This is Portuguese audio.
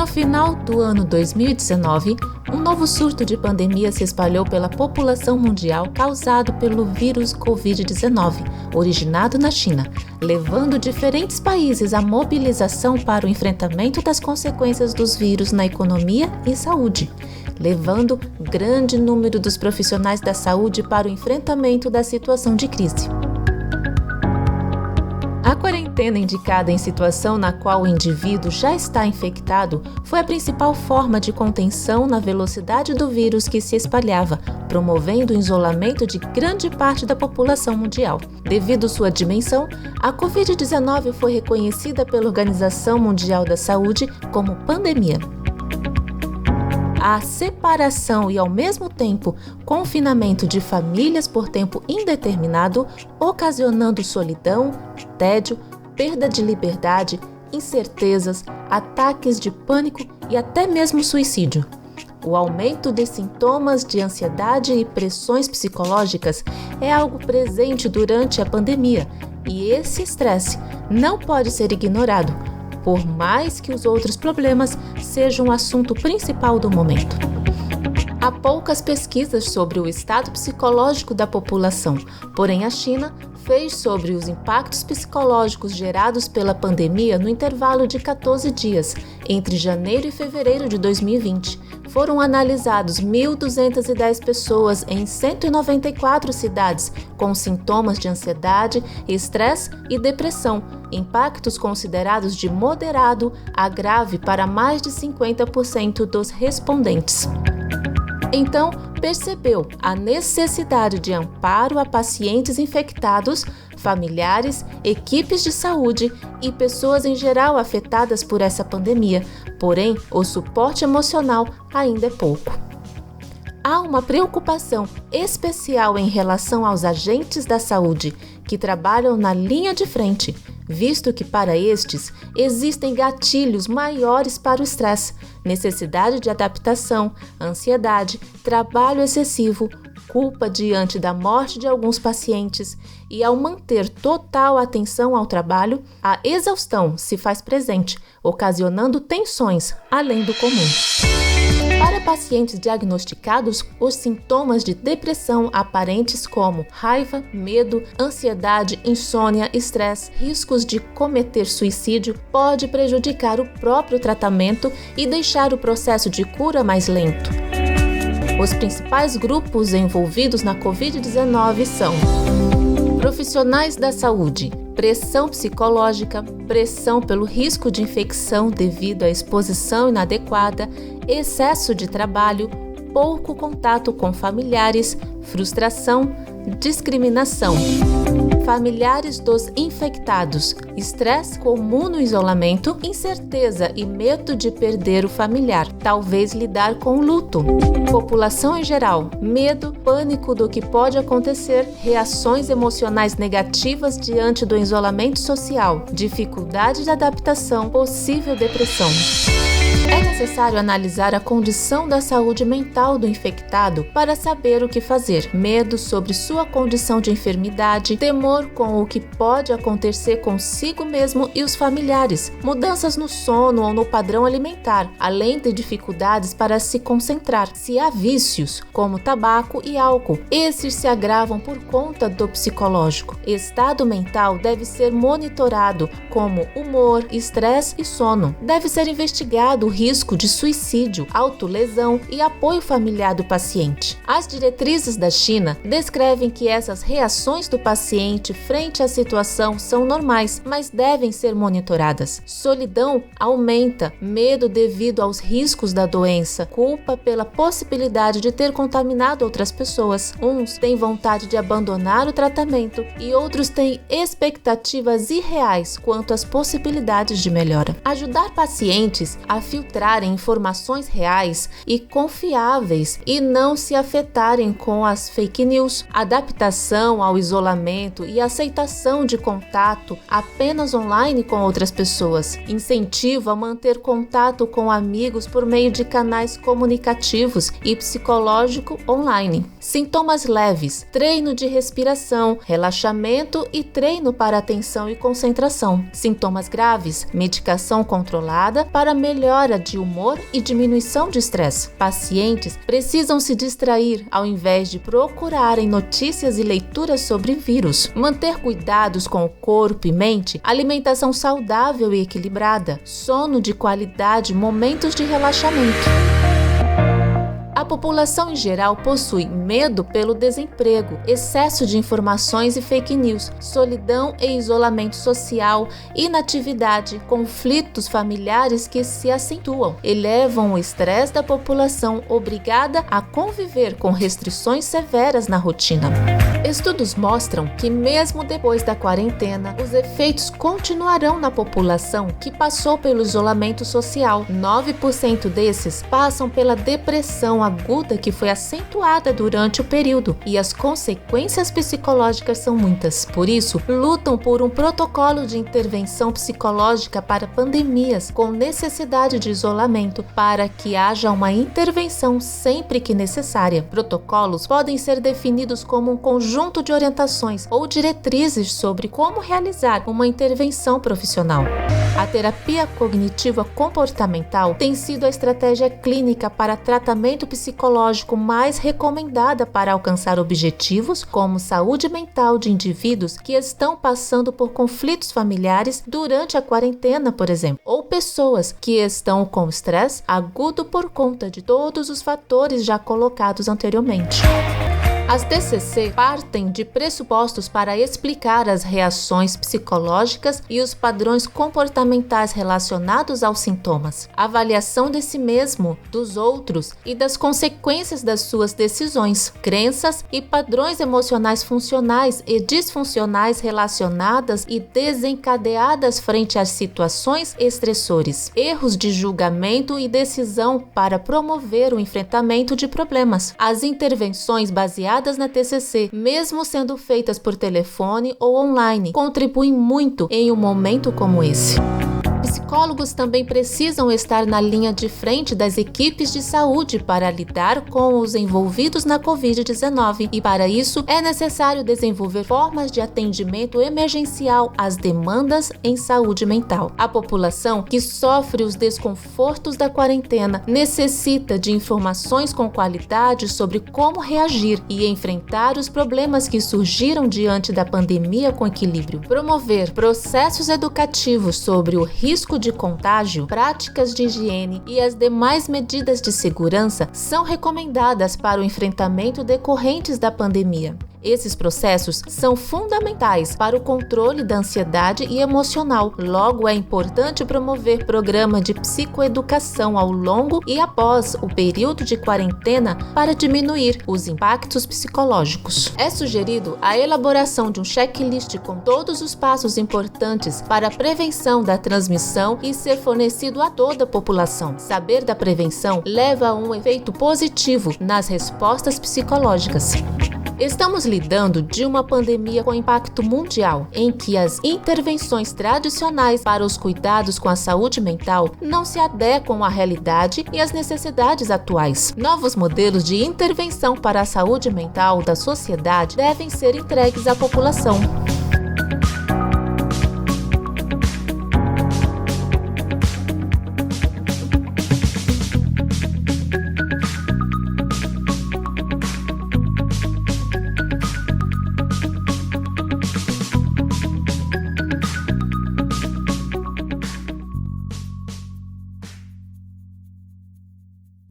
final do ano 2019, um novo surto de pandemia se espalhou pela população mundial causado pelo vírus Covid-19, originado na China, levando diferentes países à mobilização para o enfrentamento das consequências dos vírus na economia e saúde, levando grande número dos profissionais da saúde para o enfrentamento da situação de crise. A quarentena indicada em situação na qual o indivíduo já está infectado foi a principal forma de contenção na velocidade do vírus que se espalhava, promovendo o isolamento de grande parte da população mundial. Devido sua dimensão, a Covid-19 foi reconhecida pela Organização Mundial da Saúde como pandemia. A separação e, ao mesmo tempo, confinamento de famílias por tempo indeterminado, ocasionando solidão, tédio, perda de liberdade, incertezas, ataques de pânico e até mesmo suicídio. O aumento de sintomas de ansiedade e pressões psicológicas é algo presente durante a pandemia, e esse estresse não pode ser ignorado, por mais que os outros problemas sejam o assunto principal do momento. Há poucas pesquisas sobre o estado psicológico da população, porém a China fez sobre os impactos psicológicos gerados pela pandemia no intervalo de 14 dias, entre janeiro e fevereiro de 2020. Foram analisados 1.210 pessoas em 194 cidades com sintomas de ansiedade, estresse e depressão, impactos considerados de moderado a grave para mais de 50% dos respondentes. Então, percebeu a necessidade de amparo a pacientes infectados, familiares, equipes de saúde e pessoas em geral afetadas por essa pandemia, porém, o suporte emocional ainda é pouco. Há uma preocupação especial em relação aos agentes da saúde que trabalham na linha de frente, visto que para estes existem gatilhos maiores para o estresse, necessidade de adaptação, ansiedade, trabalho excessivo, culpa diante da morte de alguns pacientes e, ao manter total atenção ao trabalho, a exaustão se faz presente, ocasionando tensões além do comum. Para pacientes diagnosticados, os sintomas de depressão aparentes como raiva, medo, ansiedade, insônia, estresse, riscos de cometer suicídio pode prejudicar o próprio tratamento e deixar o processo de cura mais lento. Os principais grupos envolvidos na Covid-19 são profissionais da saúde, pressão psicológica, pressão pelo risco de infecção devido à exposição inadequada, excesso de trabalho, pouco contato com familiares, frustração, discriminação. Familiares dos infectados, estresse comum no isolamento, incerteza e medo de perder o familiar, talvez lidar com luto. População em geral, medo, pânico do que pode acontecer, reações emocionais negativas diante do isolamento social, dificuldade de adaptação, possível depressão. É necessário analisar a condição da saúde mental do infectado para saber o que fazer. Medo sobre sua condição de enfermidade, temor com o que pode acontecer consigo mesmo e os familiares, mudanças no sono ou no padrão alimentar, além de dificuldades para se concentrar. Se há vícios, como tabaco e álcool, esses se agravam por conta do psicológico. Estado mental deve ser monitorado, como humor, estresse e sono. Deve ser investigado o risco de suicídio, autolesão e apoio familiar do paciente. As diretrizes da China descrevem que essas reações do paciente frente à situação são normais, mas devem ser monitoradas. Solidão aumenta, medo devido aos riscos da doença, culpa pela possibilidade de ter contaminado outras pessoas. Uns têm vontade de abandonar o tratamento e outros têm expectativas irreais quanto às possibilidades de melhora. Ajudar pacientes a filtrarem informações reais e confiáveis e não se afetarem com as fake news, adaptação ao isolamento e aceitação de contato apenas online com outras pessoas, incentivo a manter contato com amigos por meio de canais comunicativos e psicológico online. Sintomas leves, treino de respiração, relaxamento e treino para atenção e concentração. Sintomas graves, medicação controlada para melhora melhora de humor e diminuição de estresse. Pacientes precisam se distrair ao invés de procurarem notícias e leituras sobre vírus. Manter cuidados com o corpo e mente, alimentação saudável e equilibrada, sono de qualidade, momentos de relaxamento. A população em geral possui medo pelo desemprego, excesso de informações e fake news, solidão e isolamento social, inatividade, conflitos familiares que se acentuam, elevam o estresse da população obrigada a conviver com restrições severas na rotina. Estudos mostram que mesmo depois da quarentena, os efeitos continuarão na população que passou pelo isolamento social. 9% desses passam pela depressão aguda que foi acentuada durante o período e as consequências psicológicas são muitas. Por isso, lutam por um protocolo de intervenção psicológica para pandemias com necessidade de isolamento para que haja uma intervenção sempre que necessária. Protocolos podem ser definidos como um conjunto de orientações ou diretrizes sobre como realizar uma intervenção profissional. A terapia cognitiva comportamental tem sido a estratégia clínica para tratamento psicológico mais recomendada para alcançar objetivos como saúde mental de indivíduos que estão passando por conflitos familiares durante a quarentena, por exemplo, ou pessoas que estão com estresse agudo por conta de todos os fatores já colocados anteriormente. As TCC partem de pressupostos para explicar as reações psicológicas e os padrões comportamentais relacionados aos sintomas, avaliação de si mesmo, dos outros e das consequências das suas decisões, crenças e padrões emocionais funcionais e disfuncionais relacionadas e desencadeadas frente às situações estressores, erros de julgamento e decisão para promover o enfrentamento de problemas. As intervenções baseadas na TCC, mesmo sendo feitas por telefone ou online, contribuem muito em um momento como esse. Psicólogos também precisam estar na linha de frente das equipes de saúde para lidar com os envolvidos na Covid-19 e, para isso, é necessário desenvolver formas de atendimento emergencial às demandas em saúde mental. A população que sofre os desconfortos da quarentena necessita de informações com qualidade sobre como reagir e enfrentar os problemas que surgiram diante da pandemia com equilíbrio. Promover processos educativos sobre o risco de contágio, práticas de higiene e as demais medidas de segurança são recomendadas para o enfrentamento decorrentes da pandemia. Esses processos são fundamentais para o controle da ansiedade e emocional. Logo, é importante promover programa de psicoeducação ao longo e após o período de quarentena para diminuir os impactos psicológicos. É sugerido a elaboração de um checklist com todos os passos importantes para a prevenção da transmissão e ser fornecido a toda a população. Saber da prevenção leva a um efeito positivo nas respostas psicológicas. Estamos lidando de uma pandemia com impacto mundial, em que as intervenções tradicionais para os cuidados com a saúde mental não se adequam à realidade e às necessidades atuais. Novos modelos de intervenção para a saúde mental da sociedade devem ser entregues à população.